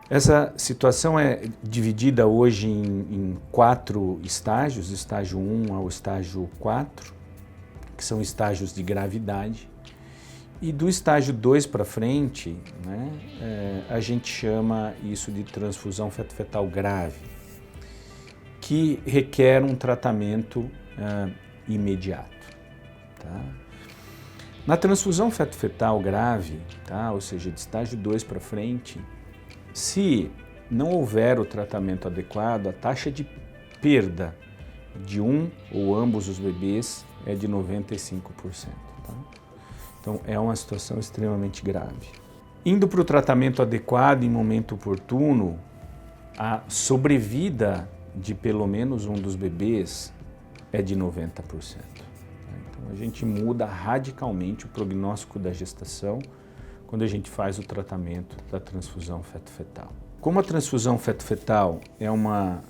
Essa situação é dividida hoje em 4 estágios, estágio 1 ao estágio 4, que são estágios de gravidade. E do estágio 2 para frente, né, a gente chama isso de transfusão feto-fetal grave, que requer um tratamento imediato. Tá? Na transfusão feto-fetal grave, tá, ou seja, de estágio 2 para frente, se não houver o tratamento adequado, a taxa de perda de um ou ambos os bebês é de 95%. Tá? Então, é uma situação extremamente grave. Indo para o tratamento adequado em momento oportuno, a sobrevida de pelo menos um dos bebês é de 90%. Então, a gente muda radicalmente o prognóstico da gestação quando a gente faz o tratamento da transfusão feto-fetal. Como a transfusão feto-fetal é uma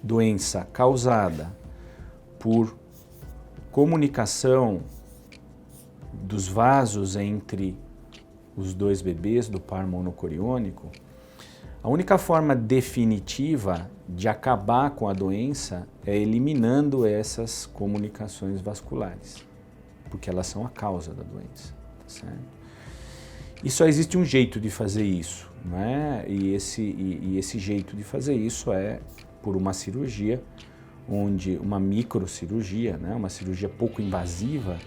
doença causada por comunicação dos vasos entre os dois bebês do par monocoriônico, a única forma definitiva de acabar com a doença é eliminando essas comunicações vasculares, porque elas são a causa da doença, tá certo? E só existe um jeito de fazer isso, né? E esse jeito de fazer isso é por uma cirurgia, uma microcirurgia, né? Uma cirurgia pouco invasiva,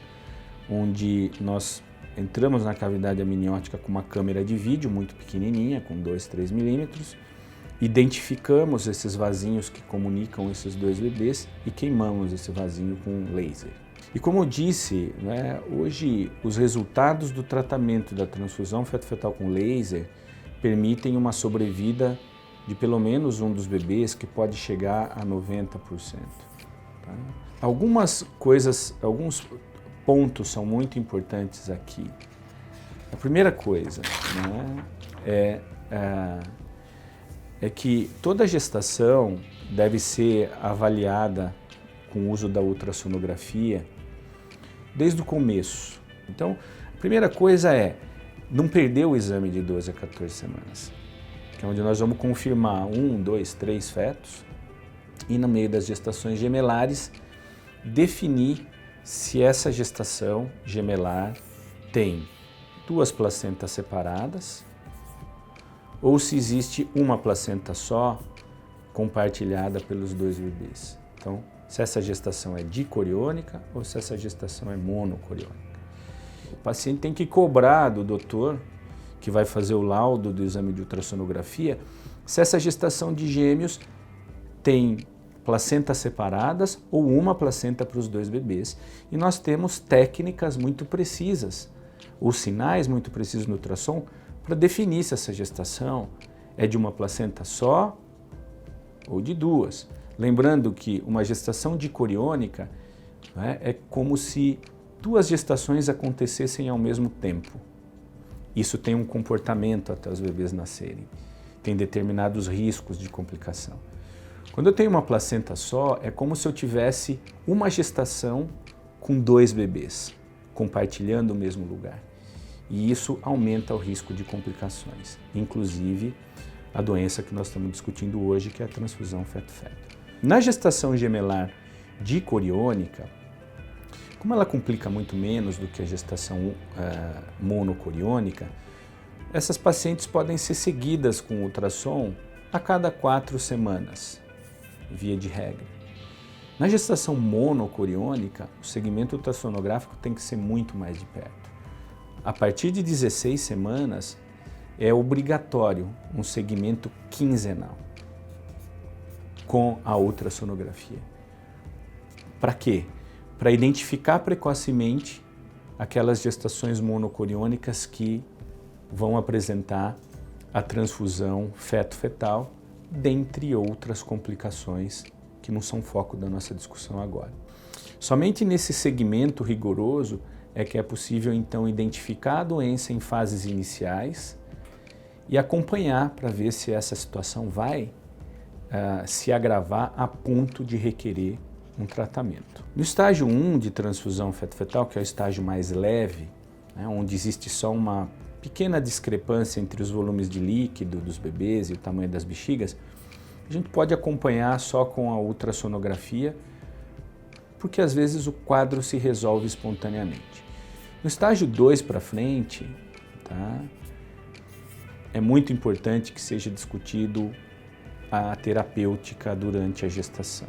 onde nós entramos na cavidade amniótica com uma câmera de vídeo muito pequenininha, com 2, 3 milímetros, identificamos esses vasinhos que comunicam esses dois bebês e queimamos esse vasinho com laser. E como eu disse, né, hoje os resultados do tratamento da transfusão feto-fetal com laser permitem uma sobrevida de pelo menos um dos bebês, que pode chegar a 90%. Tá? Alguns pontos são muito importantes aqui. A primeira coisa, né, é que toda gestação deve ser avaliada com o uso da ultrassonografia desde o começo. Então, a primeira coisa é não perder o exame de 12 a 14 semanas, que é onde nós vamos confirmar 1, 2, 3 fetos e no meio das gestações gemelares definir se essa gestação gemelar tem 2 placentas separadas ou se existe uma placenta só compartilhada pelos 2 bebês. Então, se essa gestação é dicoriônica ou se essa gestação é monocoriônica. O paciente tem que cobrar do doutor, que vai fazer o laudo do exame de ultrassonografia, se essa gestação de gêmeos tem placentas separadas ou uma placenta para os 2 bebês. E nós temos técnicas muito precisas, ou sinais muito precisos no ultrassom, para definir se essa gestação é de uma placenta só ou de 2. Lembrando que uma gestação dicoriônica, né, é como se 2 gestações acontecessem ao mesmo tempo. Isso tem um comportamento até os bebês nascerem, tem determinados riscos de complicação. Quando eu tenho uma placenta só, é como se eu tivesse uma gestação com 2 bebês, compartilhando o mesmo lugar. E isso aumenta o risco de complicações, inclusive a doença que nós estamos discutindo hoje, que é a transfusão feto-feto. Na gestação gemelar dicoriônica, como ela complica muito menos do que a gestação monocoriônica, essas pacientes podem ser seguidas com ultrassom a cada 4 semanas, via de regra. Na gestação monocoriônica, o segmento ultrassonográfico tem que ser muito mais de perto. A partir de 16 semanas, é obrigatório um segmento quinzenal com a ultrassonografia. Para quê? Para identificar precocemente aquelas gestações monocoriônicas que vão apresentar a transfusão feto-fetal, dentre outras complicações que não são foco da nossa discussão agora. Somente nesse segmento rigoroso é que é possível então identificar a doença em fases iniciais e acompanhar para ver se essa situação vai se agravar a ponto de requerer um tratamento. No estágio 1 de transfusão feto-fetal, que é o estágio mais leve, né, onde existe só uma pequena discrepância entre os volumes de líquido dos bebês e o tamanho das bexigas, a gente pode acompanhar só com a ultrassonografia, porque às vezes o quadro se resolve espontaneamente. No estágio 2 para frente, tá, é muito importante que seja discutido a terapêutica durante a gestação.